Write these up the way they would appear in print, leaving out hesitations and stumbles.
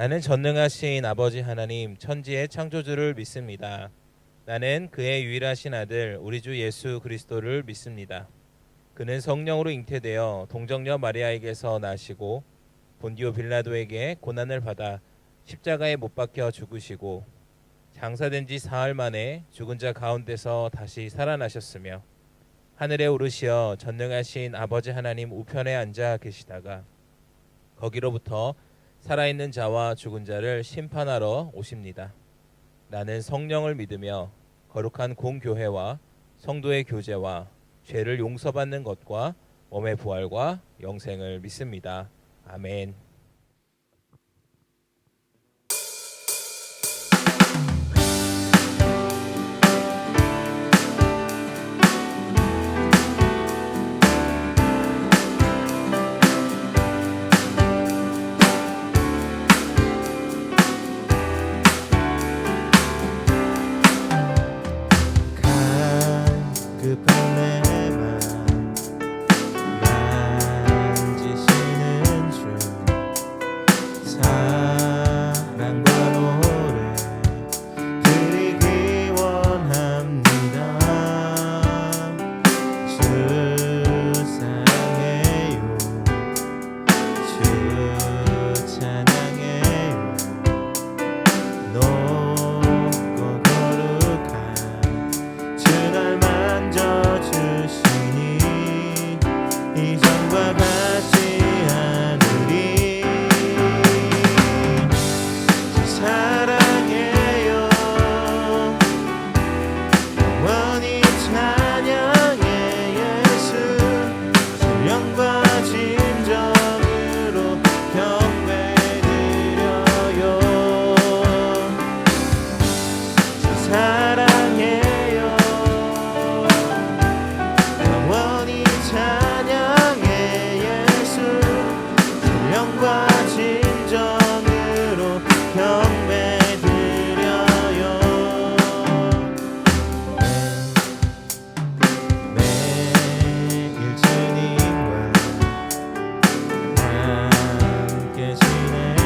나는 전능하신 아버지 하나님 천지의 창조주를 믿습니다. 나는 그의 유일하신 아들 우리 주 예수 그리스도를 믿습니다. 그는 성령으로 잉태되어 동정녀 마리아에게서 나시고 본디오 빌라도에게 고난을 받아 십자가에 못 박혀 죽으시고 장사된 지 사흘 만에 죽은 자 가운데서 다시 살아나셨으며 하늘에 오르시어 전능하신 아버지 하나님 우편에 앉아 계시다가 거기로부터 살아있는 자와 죽은 자를 심판하러 오십니다. 나는 성령을 믿으며 거룩한 공교회와 성도의 교제와 죄를 용서받는 것과 몸의 부활과 영생을 믿습니다. 아멘. 급한 내 맘 만지시는 주 사랑과 노래 드리기 원합니다. 주 사랑해요, 주 찬양해요. 높고 거룩한 주날 만져주시니 이전과 같지 않으리. 주 사랑해요, 영원히 찬양해 예수. 주 영과 진정으로 경배드려요. 주 사랑해요, 영원히 찬양해 예수. 주 영과 진정으로 경배드려요. 매일 주님과 함께 지내며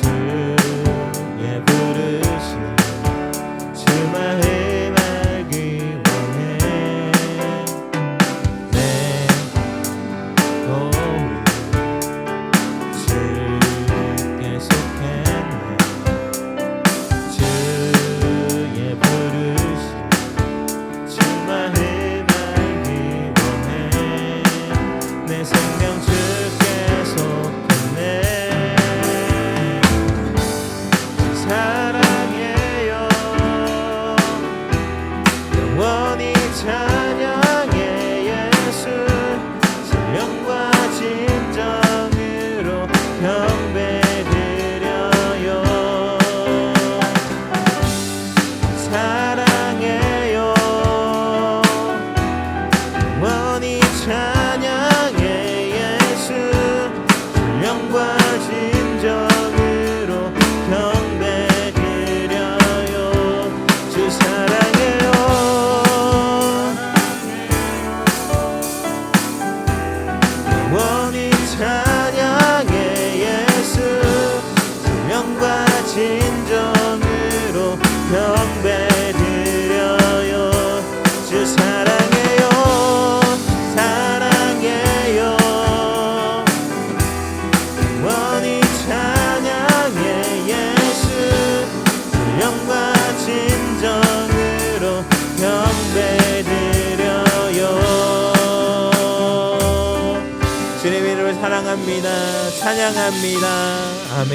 주의 부르심 주 마음 알기 원해. 내 고민 주께 속했네. 주의 부르심 주 마음 알기 원해. 내 생명 주께 속했네. 사랑해요, 영원히 찬양해 예수. 신령과 진정으로 경배드려요. 사랑해요, 영원히 찬양해 예수. 신령과 진정으로 경배드려요. 주 사랑해요, 영원히 찬양해 예수. 영과 진정으로 경배드려요. 주 사랑해요, 사랑해요, 영원히 찬양해 예수. 영과 진정으로 경배드려요. 주님 이름을 사랑합니다. 찬양합니다. 아멘.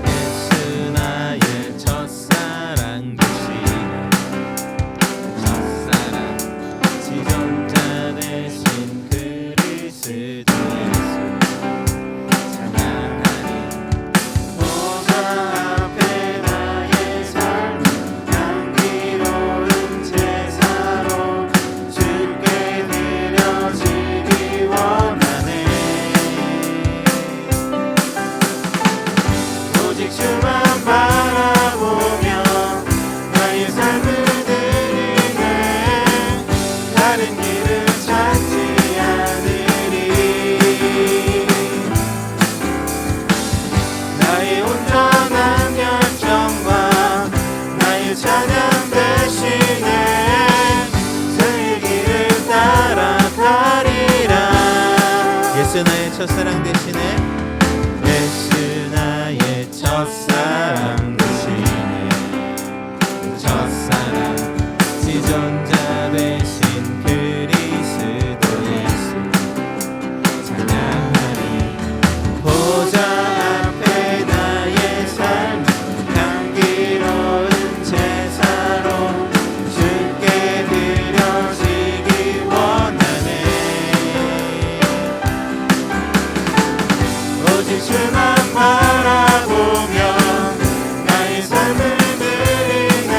예수 나의 첫사랑 되시네. 첫사랑 지존자 되신 그리스도의 주만 바라보며 나의 삶을 드리네. 다른 길을 찾지 않으리. 나의 온전한 열정과 나의 찬양 대신에 주의 길을 따라가리라. 예수 나의 첫사랑 대신에, 예수 나의 첫사랑 대신에, 첫사랑 지존자 대신 그리스도 예수 찬양하리. 보좌 앞에 나의 삶 향기로운 제사로 주께 드려지기 원하네. 오직 주만 바라보며 나의 삶을 드리네.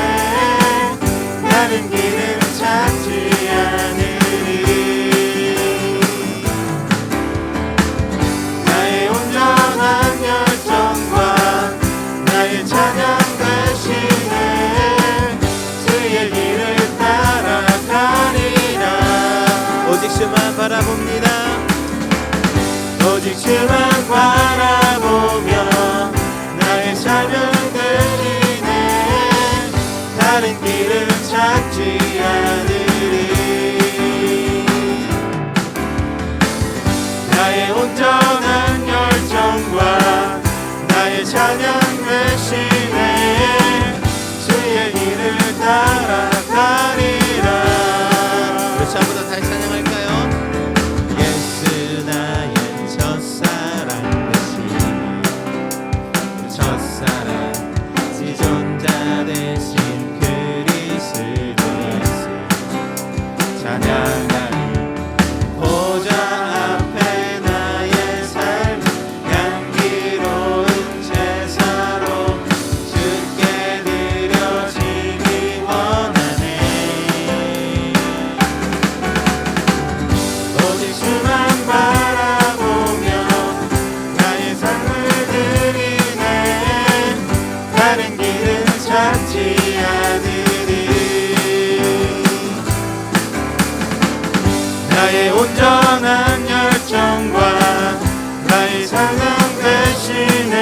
다른 길은 찾지 않으리. 나의 온전한 열정과 나의 찬양 대신에 주의 길을 따라가리라. 오직 주만 바라봅니다. 오직 주만 바라보며 나의 삶을 드리네. 다른 길은 찾지 않으리. 나의 온전한 열정과 나의 찬양 대신에 주의 길을 따라가리라. 우리 처음부터 다시 찬양할까요? 예수 나의 첫사랑 대신, 첫사랑 지존자 대신 그리스도 예수 찬양하리. 보좌 앞에 나의 삶 향기로운 제사로 주께 드려지기 원하네. 오직 주만 바라보며 나의 삶을 드리네. 다른 길은 찾지 않으리. 나의 온전한 열정과 나의 찬양 대신에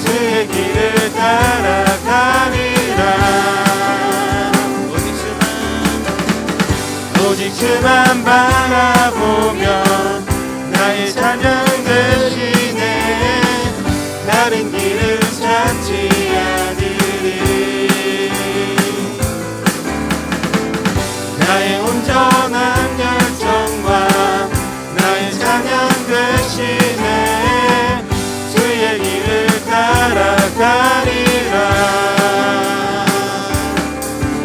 주의 길을 따라가리라. 오직 주만 바라보며 나의 찬양 대신에 다른 길을 찾지 않으리. 나의 온전한 열정과 나의 찬양 대신에 주의 길을 따라가리라.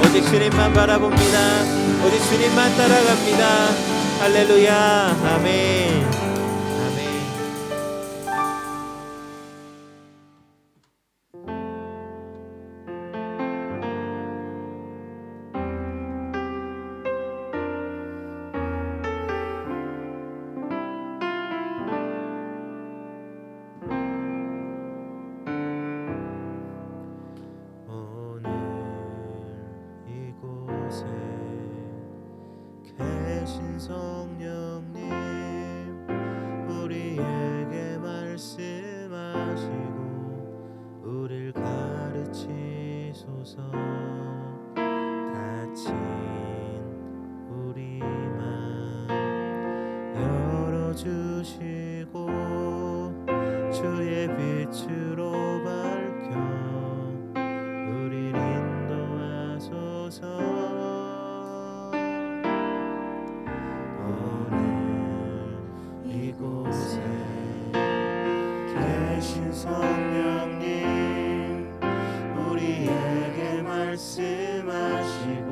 오직 주님만 바라봅니다. 오직 주님만 따라갑니다. 할렐루야. 아멘. 아멘. 오늘 이곳에 계신 성령님, 우리에게 말씀하시고 우릴 가르치소서. 닫힌 우리 맘 열어주시고 주의 빛으로 밝혀 우릴 인도하소서. 오늘 이곳에 계신 성령님, 우리에게 말씀하시고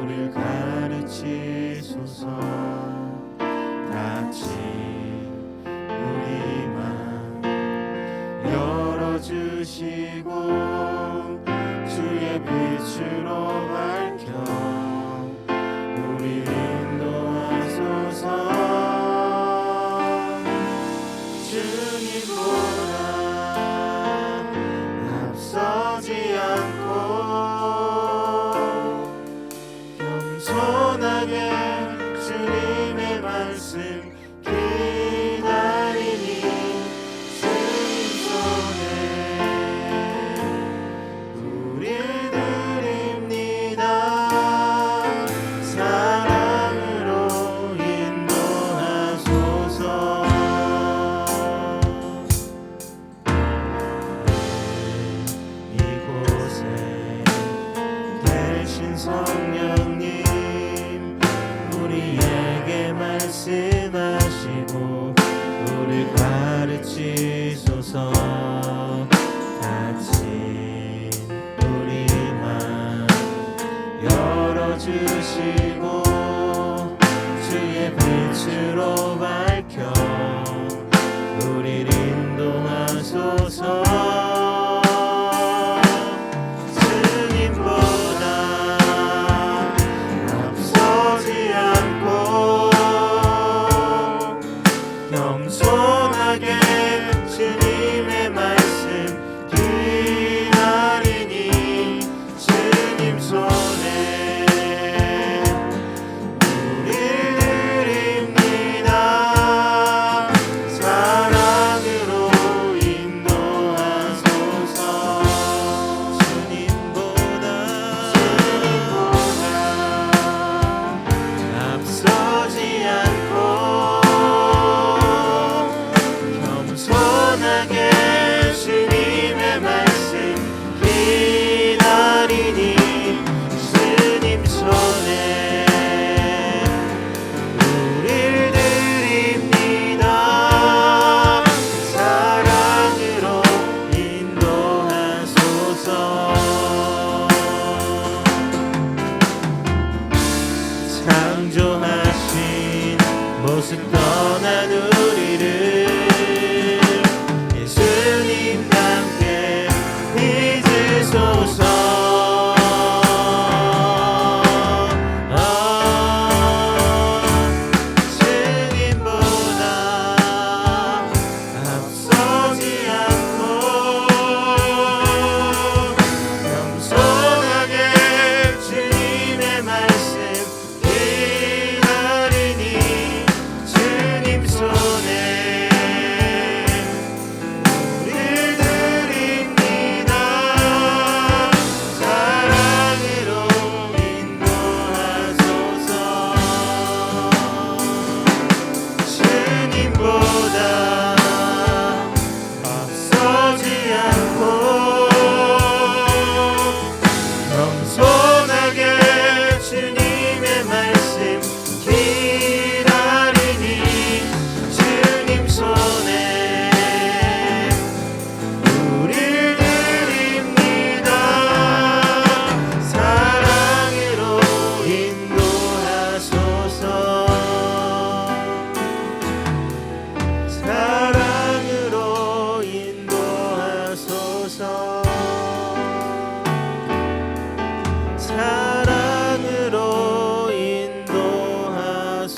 우릴 가르치소서. 닫힌 우리 맘 열어주시고 주의 빛으로 밝혀 우리 인도하소서. 주님보다 주시고 주의 빛으로 밝혀 우리를 인도하소서. 주님보다 앞서지 않고 겸손하게 주님의 말씀 기다리니 주님 손에 우릴 드립니다. 사랑으로 인도하소서. 주님보다 앞서지 않고 겸손하게 주님의 말씀 기다리니 주님 손에 우릴 드립니다. 사랑으로 인도하소서. 창조하신 모습 떠난 우리를 예수님과 함께 빚으소서. 주님보다 앞서지 않고 겸손하게 주님의 말씀 기다리니 주님 손에 우릴 드립니다. 사랑으로 인도하소서. 주님보다 앞서지 않고 겸손하게 주님의 말씀 기다리니 주님 손에 우릴 드립니다. 사랑으로 인도하소서. 사랑으로 인도하소서. 사랑으로 인도하소서.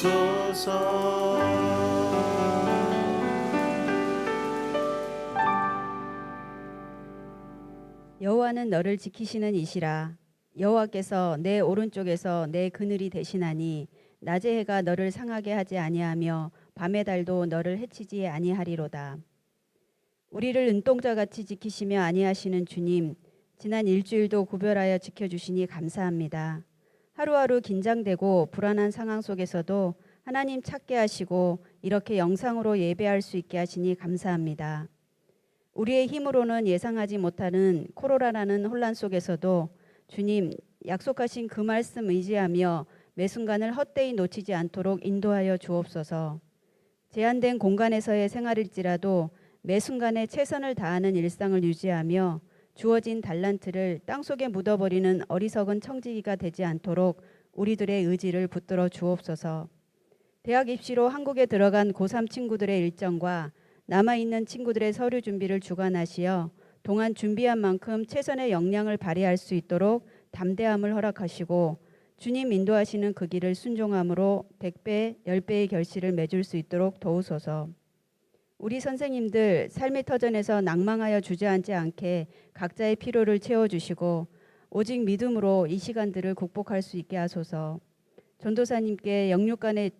여호와는 너를 지키시는 이시라. 여호와께서 내 오른쪽에서 내 그늘이 되시나니 낮의 해가 너를 상하게 하지 아니하며 밤의 달도 너를 해치지 아니하리로다. 우리를 눈동자같이 지키시며 아니하시는 주님, 지난 일주일도 구별하여 지켜주시니 감사합니다. 하루하루 긴장되고 불안한 상황 속에서도 하나님 찾게 하시고 이렇게 영상으로 예배할 수 있게 하시니 감사합니다. 우리의 힘으로는 예상하지 못하는 코로나라는 혼란 속에서도 주님 약속하신 그 말씀 의지하며 매 순간을 헛되이 놓치지 않도록 인도하여 주옵소서. 제한된 공간에서의 생활일지라도 매 순간에 최선을 다하는 일상을 유지하며 주어진 달란트를 땅속에 묻어버리는 어리석은 청지기가 되지 않도록 우리들의 의지를 붙들어 주옵소서. 대학 입시로 한국에 들어간 고3 친구들의 일정과 남아있는 친구들의 서류 준비를 주관하시어 동안 준비한 만큼 최선의 역량을 발휘할 수 있도록 담대함을 허락하시고 주님 인도하시는 그 길을 순종함으로 100배, 10배의 결실을 맺을 수 있도록 도우소서. 우리 선생님들 삶의 터전에서 낭망하여 주저앉지 않게 각자의 필요를 채워주시고 오직 믿음으로 이 시간들을 극복할 수 있게 하소서. 전도사님께 영육간에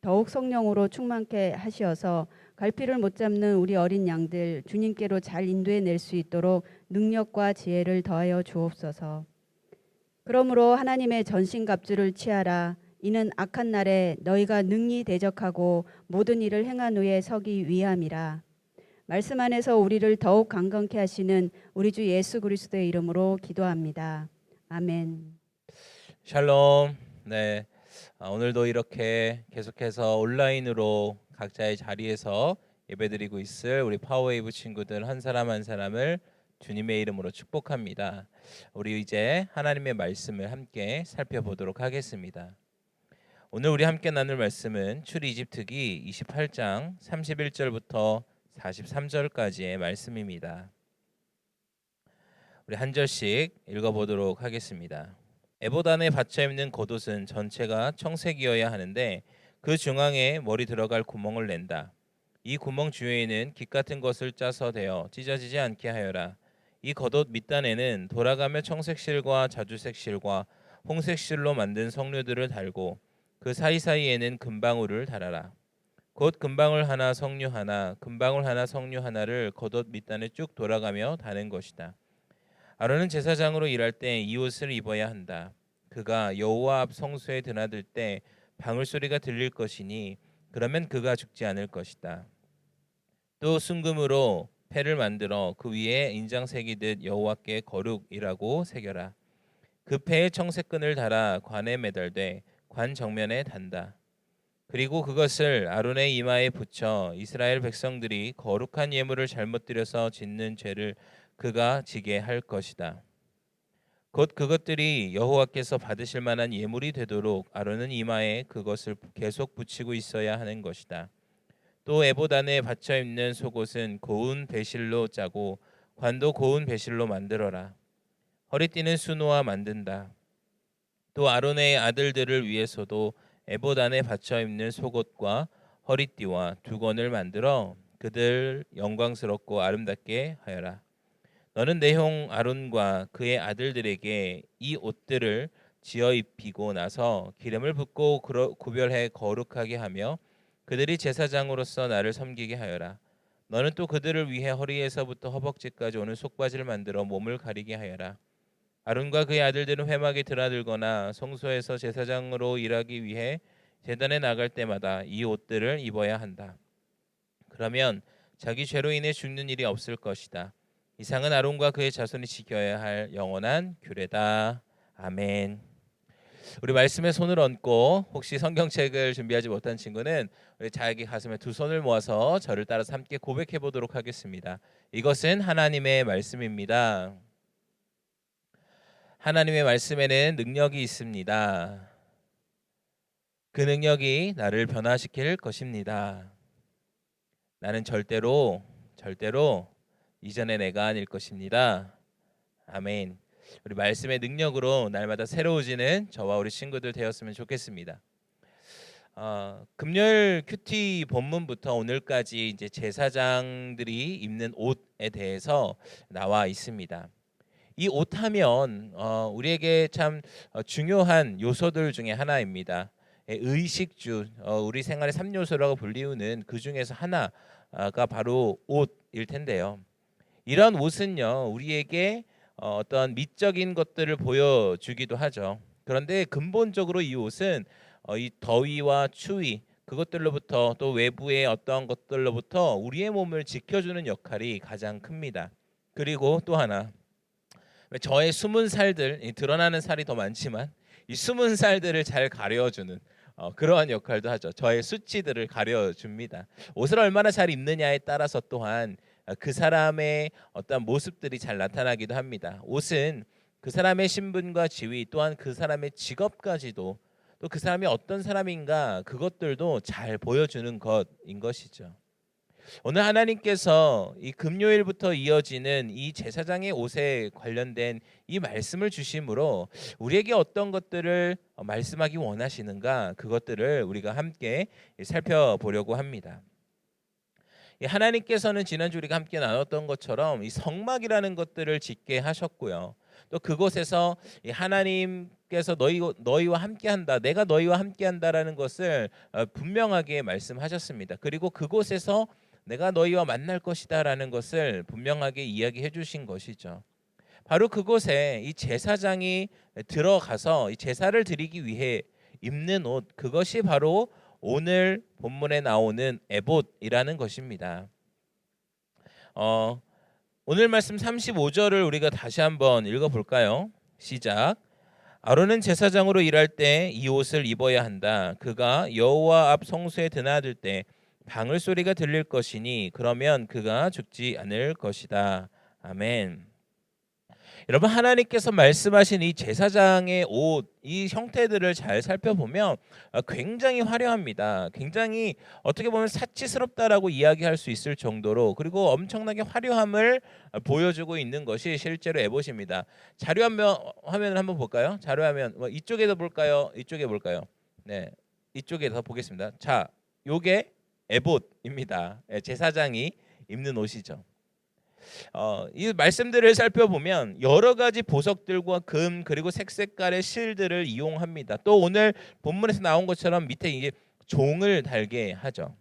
더욱 성령으로 충만케 하시어서 갈피를 못 잡는 우리 어린 양들 주님께로 잘 인도해낼 수 있도록 능력과 지혜를 더하여 주옵소서. 그러므로 하나님의 전신갑주를 취하라. 이는 악한 날에 너희가 능히 대적하고 모든 일을 행한 후에 서기 위함이라. 말씀 안에서 우리를 더욱 강건케 하시는 우리 주 예수 그리스도의 이름으로 기도합니다. 아멘. 샬롬. 네, 오늘도 이렇게 계속해서 온라인으로 각자의 자리에서 예배드리고 있을 우리 파워웨이브 친구들 한 사람 한 사람을 주님의 이름으로 축복합니다. 우리 이제 하나님의 말씀을 함께 살펴보도록 하겠습니다. 오늘 우리 함께 나눌 말씀은 출애굽기 28장 31절부터 43절까지의 말씀입니다. 우리 한 절씩 읽어보도록 하겠습니다. 에봇 안에 받쳐 입는 겉옷은 전체가 청색이어야 하는데 그 중앙에 머리 들어갈 구멍을 낸다. 이 구멍 주위에는 깃 같은 것을 짜서 대어 찢어지지 않게 하여라. 이 겉옷 밑단에는 돌아가며 청색 실과 자주색 실과 홍색 실로 만든 석류들을 달고 그 사이사이에는 금방울을 달아라. 곧 금방울 하나 석류 하나 금방울 하나 석류 하나를 겉옷 밑단에 쭉 돌아가며 다는 것이다. 아론은 제사장으로 일할 때 이 옷을 입어야 한다. 그가 여호와 앞 성소에 드나들 때 방울 소리가 들릴 것이니 그러면 그가 죽지 않을 것이다. 또 순금으로 패를 만들어 그 위에 인장 새기듯 여호와께 거룩이라고 새겨라. 그 패에 청색끈을 달아 관에 매달되 관 정면에 단다. 그리고 그것을 아론의 이마에 붙여 이스라엘 백성들이 거룩한 예물을 잘못 드려서 짓는 죄를 그가 지게 할 것이다. 곧 그것들이 여호와께서 받으실 만한 예물이 되도록 아론은 이마에 그것을 계속 붙이고 있어야 하는 것이다. 또 에봇 안에 받쳐 입는 속옷은 고운 배실로 짜고 관도 고운 배실로 만들어라. 허리띠는 수노와 만든다. 또 아론의 아들들을 위해서도 에봇 안에 받쳐 입는 속옷과 허리띠와 두건을 만들어 그들 영광스럽고 아름답게 하여라. 너는 내 형 아론과 그의 아들들에게 이 옷들을 지어 입히고 나서 기름을 붓고 구별해 거룩하게 하며 그들이 제사장으로서 나를 섬기게 하여라. 너는 또 그들을 위해 허리에서부터 허벅지까지 오는 속바지를 만들어 몸을 가리게 하여라. 아론과 그의 아들들은 회막에 드나들거나 성소에서 제사장으로 일하기 위해 제단에 나갈 때마다 이 옷들을 입어야 한다. 그러면 자기 죄로 인해 죽는 일이 없을 것이다. 이상은 아론과 그의 자손이 지켜야 할 영원한 규례다. 아멘. 우리 말씀에 손을 얹고 혹시 성경책을 준비하지 못한 친구는 우리 자기 가슴에 두 손을 모아서 저를 따라서 함께 고백해 보도록 하겠습니다. 이것은 하나님의 말씀입니다. 하나님의 말씀에는 능력이 있습니다. 그 능력이 나를 변화시킬 것입니다. 나는 절대로 이전의 내가 아닐 것입니다. 아멘. 우리 말씀의 능력으로 날마다 새로워지는 저와 우리 친구들 되었으면 좋겠습니다. 금요일 큐티 본문부터 오늘까지 이제 제사장들이 입는 옷에 대해서 나와 있습니다. 이 옷하면 우리에게 참 중요한 요소들 중에 하나입니다. 의식주, 우리 생활의 3요소라고 불리우는 그 중에서 하나가 바로 옷일 텐데요. 이런 옷은요, 우리에게 어떤 미적인 것들을 보여주기도 하죠. 그런데 근본적으로 이 옷은 이 더위와 추위 그것들로부터 또 외부의 어떤 것들로부터 우리의 몸을 지켜주는 역할이 가장 큽니다. 그리고 또 하나, 저의 숨은 살들, 드러나는 살이 더 많지만 이 숨은 살들을 잘 가려주는 그러한 역할도 하죠. 저의 수치들을 가려줍니다. 옷을 얼마나 잘 입느냐에 따라서 또한 그 사람의 어떤 모습들이 잘 나타나기도 합니다. 옷은 그 사람의 신분과 지위 또한 그 사람의 직업까지도 또 그 사람이 어떤 사람인가 그것들도 잘 보여주는 것인 것이죠. 오늘 하나님께서 이 금요일부터 이어지는 이 제사장의 옷에 관련된 이 말씀을 주심으로 우리에게 어떤 것들을 말씀하기 원하시는가 그것들을 우리가 함께 살펴보려고 합니다. 하나님께서는 지난주 우리가 함께 나눴던 것처럼 이 성막이라는 것들을 짓게 하셨고요. 또 그곳에서 하나님께서 너희와 함께한다, 내가 너희와 함께한다라는 것을 분명하게 말씀하셨습니다. 그리고 그곳에서 내가 너희와 만날 것이다라는 것을 분명하게 이야기해 주신 것이죠. 바로 그곳에 이 제사장이 들어가서 이 제사를 드리기 위해 입는 옷, 그것이 바로 오늘 본문에 나오는 에봇이라는 것입니다. 오늘 말씀 35절을 우리가 다시 한번 읽어볼까요? 시작. 아론은 제사장으로 일할 때 이 옷을 입어야 한다. 그가 여호와 앞 성소에 드나들 때 방울 소리가 들릴 것이니 그러면 그가 죽지 않을 것이다. 아멘. 여러분, 하나님께서 말씀하신 이 제사장의 옷, 이 형태들을 잘 살펴보면 굉장히 화려합니다. 굉장히 어떻게 보면 사치스럽다라고 이야기할 수 있을 정도로, 그리고 엄청나게 화려함을 보여주고 있는 것이 실제로 에봇입니다. 화면을 한번 볼까요? 자료화면 이쪽에서 볼까요? 이쪽에 볼까요? 네, 이쪽에서 보겠습니다. 자, 요게 에봇입니다. 제사장이 입는 옷이죠. 이 말씀들을 살펴보면 여러 가지 보석들과 금 그리고 색색깔의 실들을 이용합니다. 또 오늘 본문에서 나온 것처럼 밑에 이게 종을 달게 하죠.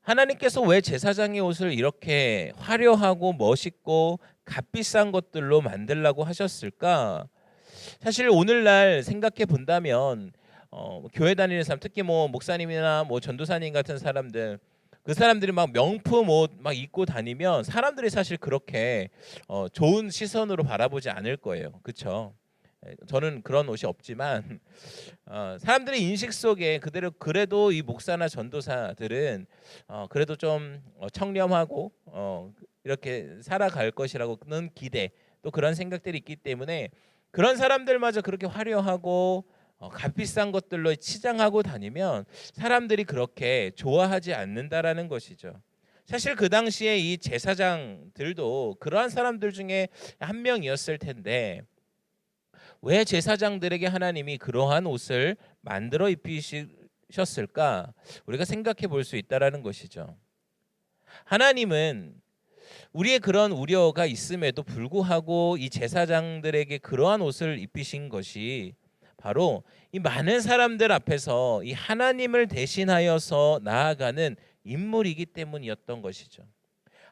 하나님께서 왜 제사장의 옷을 이렇게 화려하고 멋있고 값비싼 것들로 만들라고 하셨을까? 사실 오늘날 생각해 본다면 교회 다니는 사람, 특히 목사님이나 전도사님 같은 사람들, 그 사람들이 막 명품 옷 막 입고 다니면 사람들이 사실 그렇게 좋은 시선으로 바라보지 않을 거예요. 그렇죠? 저는 그런 옷이 없지만 사람들의 인식 속에 그래도 이 목사나 전도사들은 그래도 좀 청렴하고 이렇게 살아갈 것이라고는 기대, 또 그런 생각들이 있기 때문에 그런 사람들마저 그렇게 화려하고 값비싼 것들로 치장하고 다니면 사람들이 그렇게 좋아하지 않는다라는 것이죠. 사실 그 당시에 이 제사장들도 그러한 사람들 중에 한 명이었을 텐데 왜 제사장들에게 하나님이 그러한 옷을 만들어 입히셨을까? 우리가 생각해 볼 수 있다라는 것이죠. 하나님은 우리의 그런 우려가 있음에도 불구하고 이 제사장들에게 그러한 옷을 입히신 것이 바로 이 많은 사람들 앞에서 이 하나님을 대신하여서 나아가는 인물이기 때문이었던 것이죠.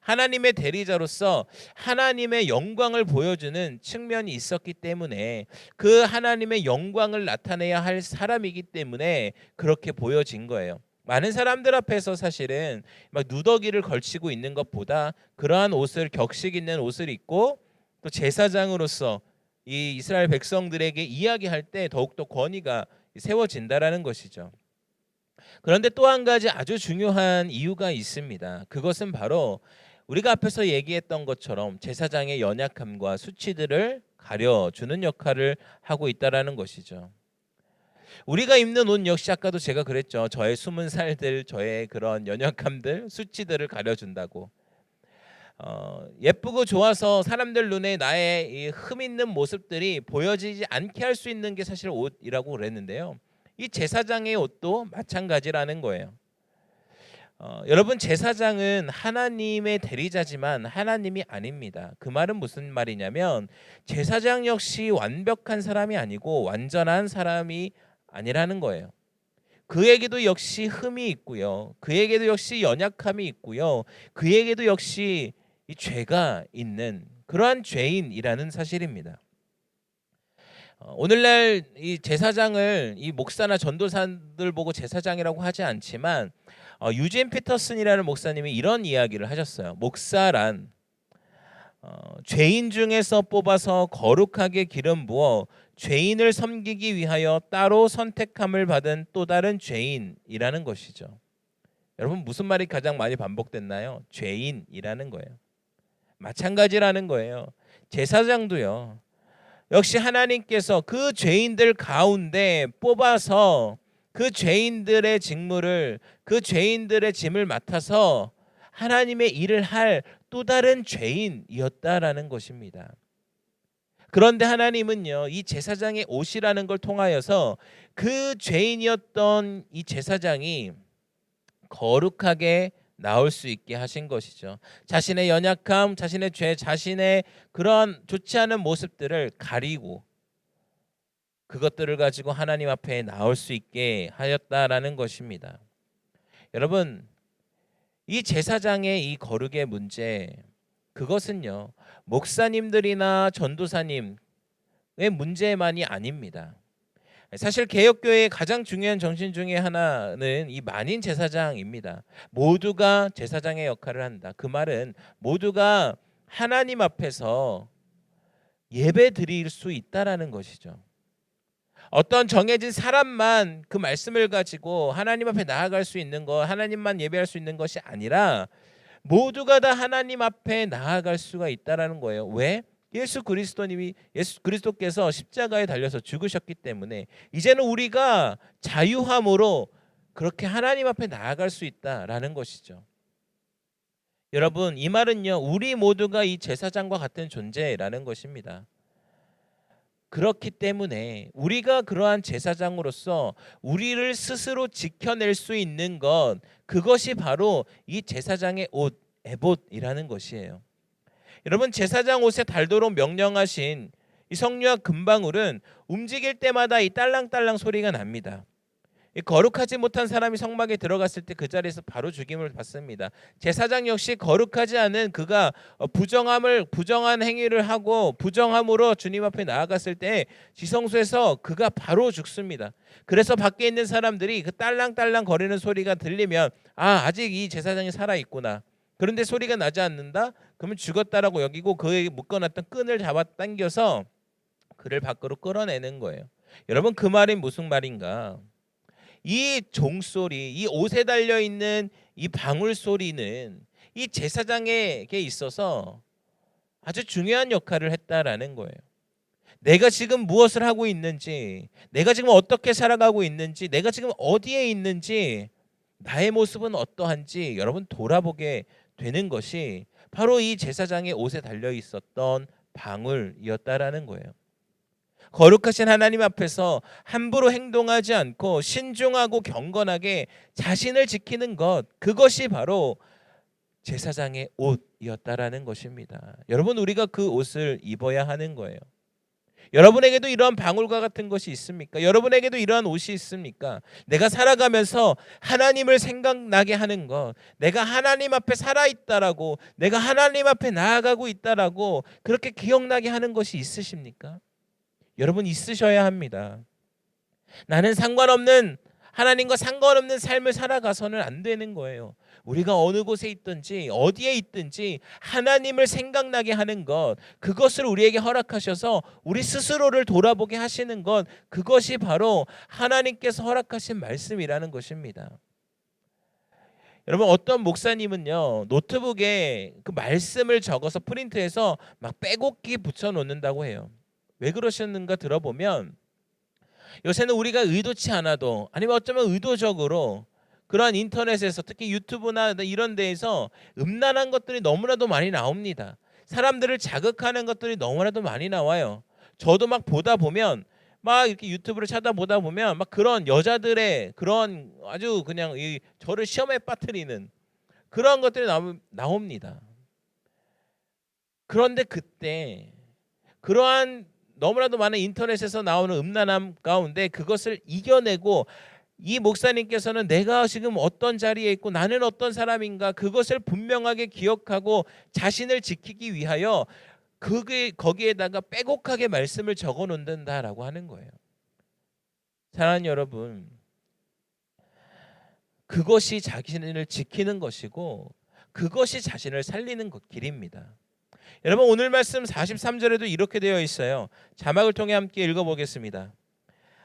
하나님의 대리자로서 하나님의 영광을 보여주는 측면이 있었기 때문에, 그 하나님의 영광을 나타내야 할 사람이기 때문에 그렇게 보여진 거예요. 많은 사람들 앞에서 사실은 막 누더기를 걸치고 있는 것보다 그러한 옷을, 격식 있는 옷을 입고 또 제사장으로서 이 이스라엘 백성들에게 이야기할 때 더욱더 권위가 세워진다라는 것이죠. 그런데 또 한 가지 아주 중요한 이유가 있습니다. 그것은 바로 우리가 앞에서 얘기했던 것처럼 제사장의 연약함과 수치들을 가려주는 역할을 하고 있다라는 것이죠. 우리가 입는 옷 역시 아까도 제가 그랬죠. 저의 숨은 살들, 저의 그런 연약함들, 수치들을 가려준다고. 예쁘고 좋아서 사람들 눈에 나의 이 흠 있는 모습들이 보여지지 않게 할 수 있는 게 사실 옷이라고 그랬는데요. 이 제사장의 옷도 마찬가지라는 거예요. 여러분, 제사장은 하나님의 대리자지만 하나님이 아닙니다. 그 말은 무슨 말이냐면 제사장 역시 완벽한 사람이 아니고 완전한 사람이 아니라는 거예요. 그에게도 역시 흠이 있고요. 그에게도 역시 연약함이 있고요. 그에게도 역시 이 죄가 있는 그러한 죄인이라는 사실입니다. 오늘날 이 제사장을 이 목사나 전도사들 보고 제사장이라고 하지 않지만 유진 피터슨이라는 목사님이 이런 이야기를 하셨어요. 목사란 죄인 중에서 뽑아서 거룩하게 기름 부어 죄인을 섬기기 위하여 따로 선택함을 받은 또 다른 죄인이라는 것이죠. 여러분, 무슨 말이 가장 많이 반복됐나요? 죄인이라는 거예요. 마찬가지라는 거예요. 제사장도요. 역시 하나님께서 그 죄인들 가운데 뽑아서 그 죄인들의 직무를, 그 죄인들의 짐을 맡아서 하나님의 일을 할 또 다른 죄인이었다라는 것입니다. 그런데 하나님은요, 이 제사장의 옷이라는 걸 통하여서 그 죄인이었던 이 제사장이 거룩하게 나올 수 있게 하신 것이죠. 자신의 연약함, 자신의 죄, 자신의 그런 좋지 않은 모습들을 가리고 그것들을 가지고 하나님 앞에 나올 수 있게 하였다라는 것입니다. 여러분, 이 제사장의 이 거룩의 문제, 그것은요 목사님들이나 전도사님의 문제만이 아닙니다. 사실 개혁교회의 가장 중요한 정신 중에 하나는 이 만인 제사장입니다. 모두가 제사장의 역할을 한다. 그 말은 모두가 하나님 앞에서 예배 드릴 수 있다라는 것이죠. 어떤 정해진 사람만 그 말씀을 가지고 하나님 앞에 나아갈 수 있는 것, 하나님만 예배할 수 있는 것이 아니라 모두가 다 하나님 앞에 나아갈 수가 있다라는 거예요. 왜? 예수 그리스도께서 십자가에 달려서 죽으셨기 때문에 이제는 우리가 자유함으로 그렇게 하나님 앞에 나아갈 수 있다라는 것이죠. 여러분, 이 말은요, 우리 모두가 이 제사장과 같은 존재라는 것입니다. 그렇기 때문에 우리가 그러한 제사장으로서 우리를 스스로 지켜낼 수 있는 것, 그것이 바로 이 제사장의 옷, 에봇이라는 것이에요. 여러분, 제사장 옷에 달도록 명령하신 이 성류와 금방울은 움직일 때마다 이 딸랑딸랑 소리가 납니다. 이 거룩하지 못한 사람이 성막에 들어갔을 때 그 자리에서 바로 죽임을 받습니다. 제사장 역시 거룩하지 않은 그가 부정한 행위를 하고 부정함으로 주님 앞에 나아갔을 때 지성소에서 그가 바로 죽습니다. 그래서 밖에 있는 사람들이 그 딸랑딸랑 거리는 소리가 들리면 아직 이 제사장이 살아 있구나. 그런데 소리가 나지 않는다? 그러면 죽었다라고 여기고 그에게 묶어놨던 끈을 잡아 당겨서 그를 밖으로 끌어내는 거예요. 여러분, 그 말이 무슨 말인가? 이 종소리, 이 옷에 달려있는 이 방울 소리는 이 제사장에게 있어서 아주 중요한 역할을 했다라는 거예요. 내가 지금 무엇을 하고 있는지, 내가 지금 어떻게 살아가고 있는지, 내가 지금 어디에 있는지, 나의 모습은 어떠한지 여러분 돌아보게 되는 것이 바로 이 제사장의 옷에 달려 있었던 방울이었다라는 거예요. 거룩하신 하나님 앞에서 함부로 행동하지 않고 신중하고 경건하게 자신을 지키는 것, 그것이 바로 제사장의 옷이었다라는 것입니다. 여러분, 우리가 그 옷을 입어야 하는 거예요. 여러분에게도 이러한 방울과 같은 것이 있습니까? 여러분에게도 이러한 옷이 있습니까? 내가 살아가면서 하나님을 생각나게 하는 것, 내가 하나님 앞에 살아있다라고, 내가 하나님 앞에 나아가고 있다라고 그렇게 기억나게 하는 것이 있으십니까? 여러분, 있으셔야 합니다. 나는 하나님과 상관없는 삶을 살아가서는 안 되는 거예요. 우리가 어느 곳에 있든지 어디에 있든지 하나님을 생각나게 하는 것, 그것을 우리에게 허락하셔서 우리 스스로를 돌아보게 하시는 것, 그것이 바로 하나님께서 허락하신 말씀이라는 것입니다. 여러분, 어떤 목사님은요, 노트북에 그 말씀을 적어서 프린트해서 막 빼곡히 붙여놓는다고 해요. 왜 그러셨는가 들어보면 요새는 우리가 의도치 않아도 아니면 어쩌면 의도적으로 그러한 인터넷에서 특히 유튜브나 이런 데에서 음란한 것들이 너무나도 많이 나옵니다. 사람들을 자극하는 것들이 너무나도 많이 나와요. 저도 막 보다 보면 막 이렇게 유튜브를 찾아보다 보면 막 그런 여자들의 그런 아주 그냥 저를 시험에 빠뜨리는 그런 것들이 나옵니다. 그런데 그때 그러한 너무나도 많은 인터넷에서 나오는 음란함 가운데 그것을 이겨내고 이 목사님께서는 내가 지금 어떤 자리에 있고 나는 어떤 사람인가, 그것을 분명하게 기억하고 자신을 지키기 위하여 거기에다가 빼곡하게 말씀을 적어 놓는다라고 하는 거예요. 사랑하는 여러분, 그것이 자신을 지키는 것이고 그것이 자신을 살리는 길입니다. 여러분, 오늘 말씀 43절에도 이렇게 되어 있어요. 자막을 통해 함께 읽어보겠습니다.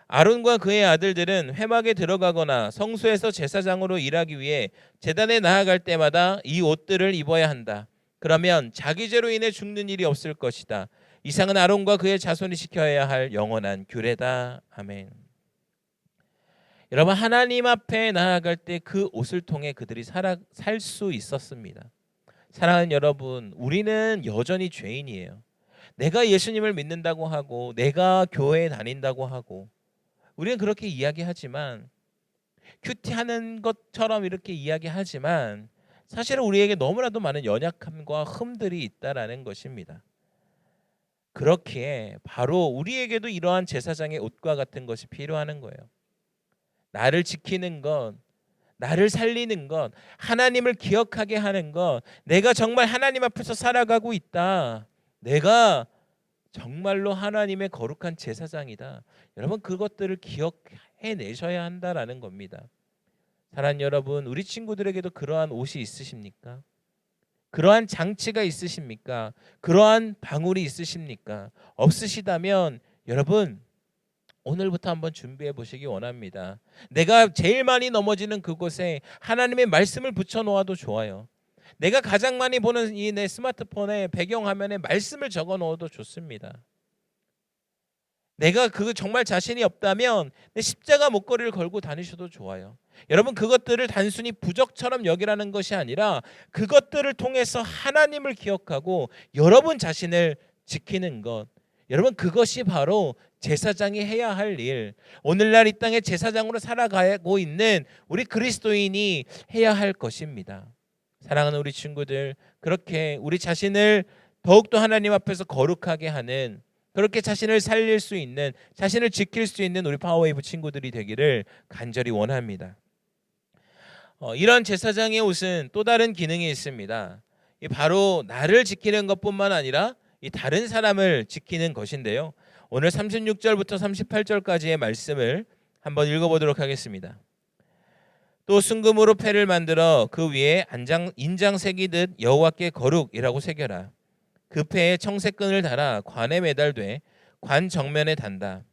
아론과 그의 아들들은 회막에 들어가거나 성소에서 제사장으로 일하기 위해 제단에 나아갈 때마다 이 옷들을 입어야 한다. 그러면 자기 죄로 인해 죽는 일이 없을 것이다. 이상은 아론과 그의 자손이 지켜야 할 영원한 규례다. 아멘. 여러분, 하나님 앞에 나아갈 때 그 옷을 통해 그들이 살 수 있었습니다. 사랑하는 여러분, 우리는 여전히 죄인이에요. 내가 예수님을 믿는다고 하고 내가 교회에 다닌다고 하고 우리는 그렇게 이야기하지만, 큐티하는 것처럼 이렇게 이야기하지만 사실은 우리에게 너무나도 많은 연약함과 흠들이 있다라는 것입니다. 그렇기에 바로 우리에게도 이러한 제사장의 옷과 같은 것이 필요한 거예요. 나를 지키는 것, 나를 살리는 것, 하나님을 기억하게 하는 것, 내가 정말 하나님 앞에서 살아가고 있다, 내가 정말로 하나님의 거룩한 제사장이다, 여러분, 그것들을 기억해내셔야 한다라는 겁니다. 사랑하는 여러분, 우리 친구들에게도 그러한 옷이 있으십니까? 그러한 장치가 있으십니까? 그러한 방울이 있으십니까? 없으시다면 여러분, 오늘부터 한번 준비해 보시기 원합니다. 내가 제일 많이 넘어지는 그곳에 하나님의 말씀을 붙여 놓아도 좋아요. 내가 가장 많이 보는 이 내 스마트폰에 배경화면에 말씀을 적어 넣어도 좋습니다. 내가 그 정말 자신이 없다면 내 십자가 목걸이를 걸고 다니셔도 좋아요. 여러분, 그것들을 단순히 부적처럼 여기라는 것이 아니라 그것들을 통해서 하나님을 기억하고 여러분 자신을 지키는 것, 여러분 그것이 바로 제사장이 해야 할 일, 오늘날 이 땅에 제사장으로 살아가고 있는 우리 그리스도인이 해야 할 것입니다. 사랑하는 우리 친구들, 그렇게 우리 자신을 더욱더 하나님 앞에서 거룩하게 하는, 그렇게 자신을 살릴 수 있는, 자신을 지킬 수 있는 우리 파워웨이브 친구들이 되기를 간절히 원합니다. 이런 제사장의 옷은 또 다른 기능이 있습니다. 바로 나를 지키는 것뿐만 아니라 이 다른 사람을 지키는 것인데요. 오늘 36절부터 38절까지의 말씀을 한번 읽어보도록 하겠습니다. 또 순금으로 패를 만들어 그 위에 인장 새기듯 여호와께 거룩이라고 새겨라. 그 패에 청색끈을 달아 관에 매달되 관 정면에 단다.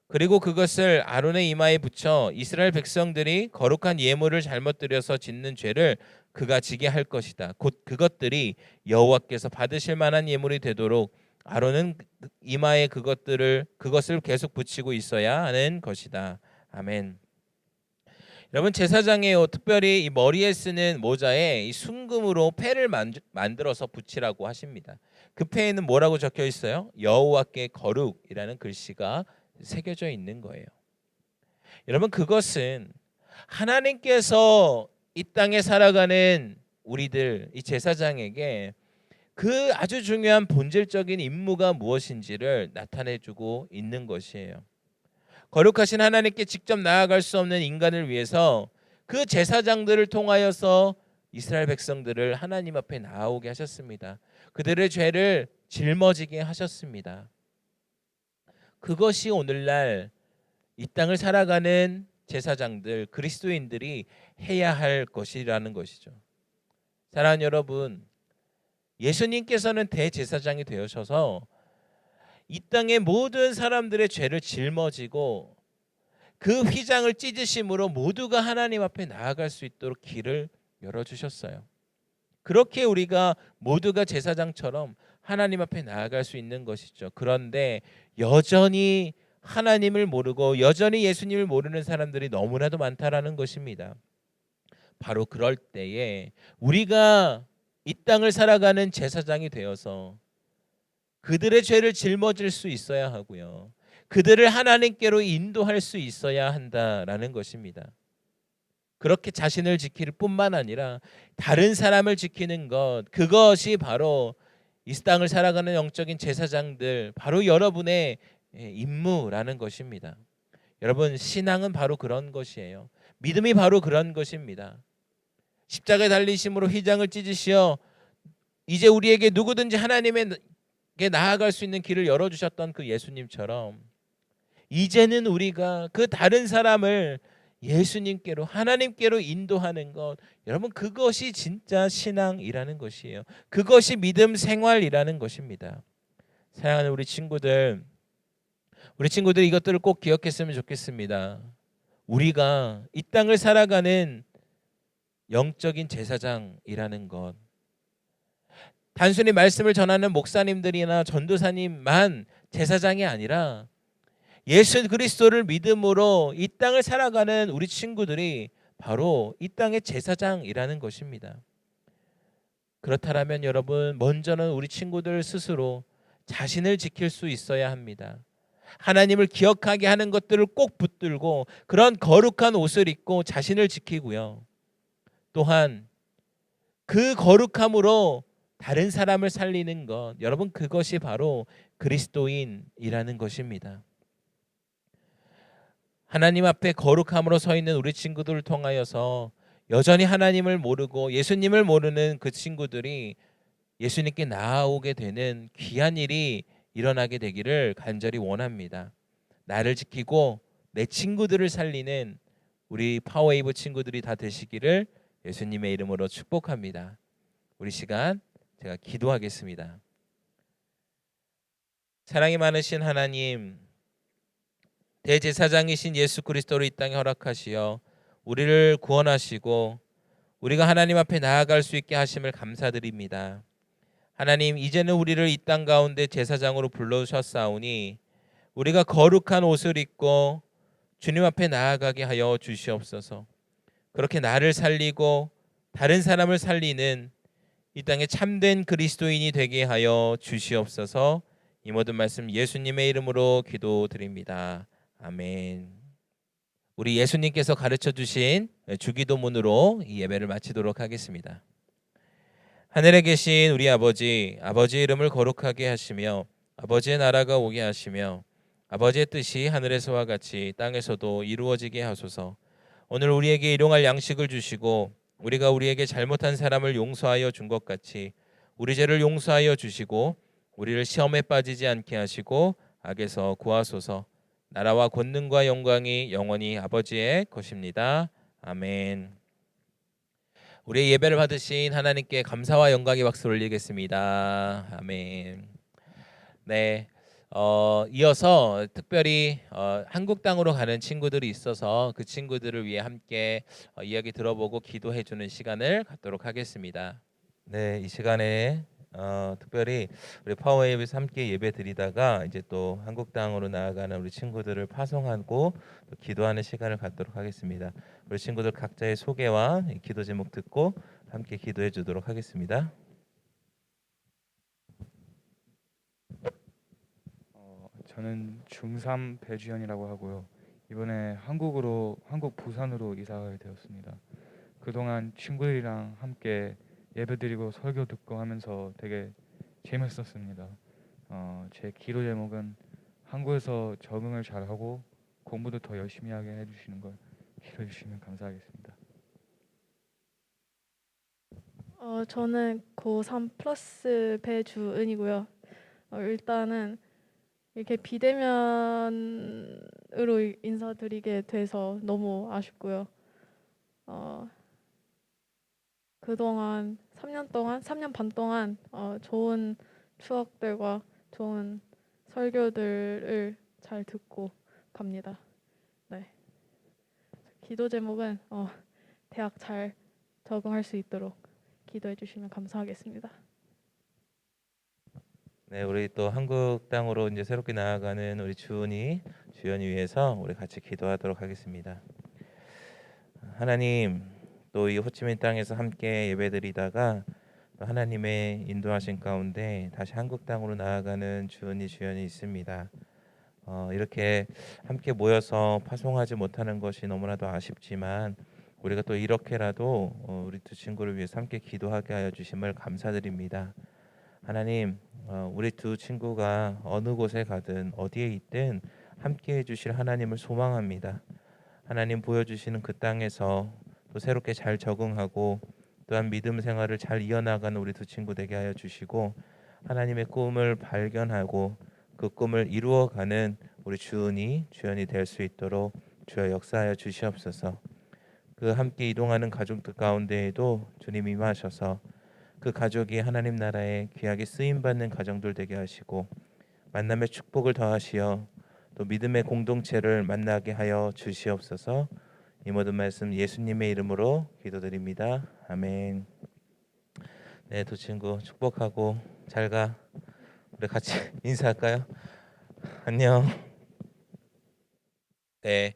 그리고 그것을 아론의 이마에 붙여 이스라엘 백성들이 거룩한 예물을 잘못 드려서 짓는 죄를 그가 지게 할 것이다. 곧 그것들이 여호와께서 받으실 만한 예물이 되도록 아론은 이마에 그것을 계속 붙이고 있어야 하는 것이다. 아멘. 여러분, 제사장의 옷, 특별히 이 머리에 쓰는 모자에 이 순금으로 패를 만들어서 붙이라고 하십니다. 그 패에는 뭐라고 적혀 있어요? 여호와께 거룩이라는 글씨가 새겨져 있는 거예요. 여러분, 그것은 하나님께서 이 땅에 살아가는 우리들, 이 제사장에게 그 아주 중요한 본질적인 임무가 무엇인지를 나타내주고 있는 것이에요. 거룩하신 하나님께 직접 나아갈 수 없는 인간을 위해서 그 제사장들을 통하여서 이스라엘 백성들을 하나님 앞에 나아오게 하셨습니다. 그들의 죄를 짊어지게 하셨습니다. 그것이 오늘날 이 땅을 살아가는 제사장들, 그리스도인들이 해야 할 것이라는 것이죠. 사랑하는 여러분, 예수님께서는 대제사장이 되셔서 이 땅의 모든 사람들의 죄를 짊어지고 그 휘장을 찢으심으로 모두가 하나님 앞에 나아갈 수 있도록 길을 열어주셨어요. 그렇게 우리가 모두가 제사장처럼 하나님 앞에 나아갈 수 있는 것이죠. 그런데 여전히 하나님을 모르고 여전히 예수님을 모르는 사람들이 너무나도 많다라는 것입니다. 바로 그럴 때에 우리가 이 땅을 살아가는 제사장이 되어서 그들의 죄를 짊어질 수 있어야 하고요, 그들을 하나님께로 인도할 수 있어야 한다라는 것입니다. 그렇게 자신을 지킬 뿐만 아니라 다른 사람을 지키는 것, 그것이 바로 이 땅을 살아가는 영적인 제사장들, 바로 여러분의 임무라는 것입니다. 여러분, 신앙은 바로 그런 것이에요. 믿음이 바로 그런 것입니다. 십자가에 달리심으로 휘장을 찢으시어 이제 우리에게 누구든지 하나님에게 나아갈 수 있는 길을 열어주셨던 그 예수님처럼 이제는 우리가 그 다른 사람을 예수님께로, 하나님께로 인도하는 것, 여러분 그것이 진짜 신앙이라는 것이에요. 그것이 믿음 생활이라는 것입니다. 사랑하는 우리 친구들 이것들을 꼭 기억했으면 좋겠습니다. 우리가 이 땅을 살아가는 영적인 제사장이라는 것, 단순히 말씀을 전하는 목사님들이나 전도사님만 제사장이 아니라 예수 그리스도를 믿음으로 이 땅을 살아가는 우리 친구들이 바로 이 땅의 제사장이라는 것입니다. 그렇다면 여러분, 먼저는 우리 친구들 스스로 자신을 지킬 수 있어야 합니다. 하나님을 기억하게 하는 것들을 꼭 붙들고 그런 거룩한 옷을 입고 자신을 지키고요, 또한 그 거룩함으로 다른 사람을 살리는 것, 여러분 그것이 바로 그리스도인이라는 것입니다. 하나님 앞에 거룩함으로 서 있는 우리 친구들을 통하여서 여전히 하나님을 모르고 예수님을 모르는 그 친구들이 예수님께 나아오게 되는 귀한 일이 일어나게 되기를 간절히 원합니다. 나를 지키고 내 친구들을 살리는 우리 파워웨이브 친구들이 다 되시기를 예수님의 이름으로 축복합니다. 우리 시간 제가 기도하겠습니다. 사랑이 많으신 하나님, 대제사장이신 예수 그리스도를 이 땅에 허락하시어 우리를 구원하시고 우리가 하나님 앞에 나아갈 수 있게 하심을 감사드립니다. 하나님, 이제는 우리를 이 땅 가운데 제사장으로 불러주셨사오니 우리가 거룩한 옷을 입고 주님 앞에 나아가게 하여 주시옵소서. 그렇게 나를 살리고 다른 사람을 살리는 이 땅에 참된 그리스도인이 되게 하여 주시옵소서. 이 모든 말씀 예수님의 이름으로 기도드립니다. 아멘. 우리 예수님께서 가르쳐 주신 주기도문으로 이 예배를 마치도록 하겠습니다. 하늘에 계신 우리 아버지, 아버지의 이름을 거룩하게 하시며 아버지의 나라가 오게 하시며 아버지의 뜻이 하늘에서와 같이 땅에서도 이루어지게 하소서. 오늘 우리에게 일용할 양식을 주시고 우리가 우리에게 잘못한 사람을 용서하여 준 것 같이 우리 죄를 용서하여 주시고 우리를 시험에 빠지지 않게 하시고 악에서 구하소서. 나라와 권능과 영광이 영원히 아버지의 것입니다. 아멘. 우리의 예배를 받으신 하나님께 감사와 영광의 박수를 올리겠습니다. 아멘. 네, 이어서 특별히 한국 땅으로 가는 친구들이 있어서 그 친구들을 위해 함께 이야기 들어보고 기도해 주는 시간을 갖도록 하겠습니다. 네, 이 시간에 특별히 우리 파워웨이브에서 함께 예배 드리다가 이제 또 한국 땅으로 나아가는 우리 친구들을 파송하고 또 기도하는 시간을 갖도록 하겠습니다. 우리 친구들 각자의 소개와 기도 제목 듣고 함께 기도해 주도록 하겠습니다. 저는 중3 배주현이라고 하고요. 이번에 한국 부산으로 이사가 되었습니다. 그동안 친구들이랑 함께 예배드리고 설교 듣고 하면서 되게 재밌었습니다. 제 기도 제목은 한국에서 적응을 잘하고 공부도 더 열심히 하게 해주시는 걸 기도해 주시면 감사하겠습니다. 저는 고3 플러스 배주은이고요. 일단은 이렇게 비대면으로 인사드리게 돼서 너무 아쉽고요. 그동안 3년 반 동안 좋은 추억들과 좋은 설교들을 잘 듣고 갑니다. 네. 기도 제목은 대학 잘 적응할 수 있도록 기도해 주시면 감사하겠습니다. 네, 우리 또 한국 땅으로 이제 새롭게 나아가는 우리 주연이 위해서 우리 같이 기도하도록 하겠습니다. 하나님, 또 이 호치민 땅에서 함께 예배드리다가 또 하나님의 인도하신 가운데 다시 한국 땅으로 나아가는 주연이 있습니다. 이렇게 함께 모여서 파송하지 못하는 것이 너무나도 아쉽지만 우리가 또 이렇게라도 우리 두 친구를 위해서 함께 기도하게 하여 주심을 감사드립니다. 하나님, 우리 두 친구가 어느 곳에 가든 어디에 있든 함께 해주실 하나님을 소망합니다. 하나님 보여주시는 그 땅에서 또 새롭게 잘 적응하고 또한 믿음 생활을 잘 이어나가는 우리 두 친구 되게 하여 주시고 하나님의 꿈을 발견하고 그 꿈을 이루어가는 우리 주연이 될 수 있도록 주여 역사하여 주시옵소서. 그 함께 이동하는 가족들 가운데에도 주님 임하셔서 그 가족이 하나님 나라에 귀하게 쓰임받는 가정들 되게 하시고 만남의 축복을 더하시어 또 믿음의 공동체를 만나게 하여 주시옵소서. 이 모든 말씀 예수님의 이름으로 기도드립니다. 아멘. 네, 두 친구 축복하고 잘 가. 우리 같이 인사할까요? 안녕. 네,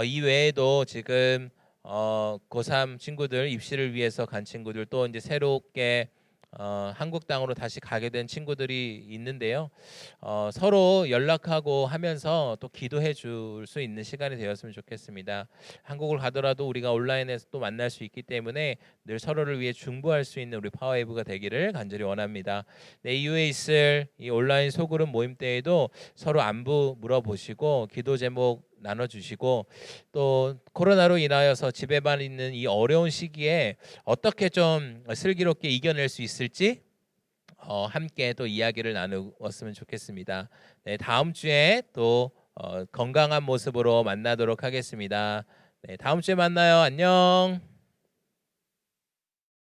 이 외에도 지금 고3 친구들 입시를 위해서 간 친구들 또 이제 새롭게 한국 땅으로 다시 가게 된 친구들이 있는데요. 서로 연락하고 하면서 또 기도해 줄 수 있는 시간이 되었으면 좋겠습니다. 한국을 가더라도 우리가 온라인에서 또 만날 수 있기 때문에 늘 서로를 위해 중보할 수 있는 우리 파워웨이브가 되기를 간절히 원합니다. 네, 이후에 있을 이 온라인 소그룹 모임 때에도 서로 안부 물어보시고 기도 제목 나눠주시고 또 코로나로 인하여서 집에만 있는 이 어려운 시기에 어떻게 좀 슬기롭게 이겨낼 수 있을지 함께 또 이야기를 나누었으면 좋겠습니다. 네, 다음 주에 또 건강한 모습으로 만나도록 하겠습니다. 네, 다음 주에 만나요. 안녕.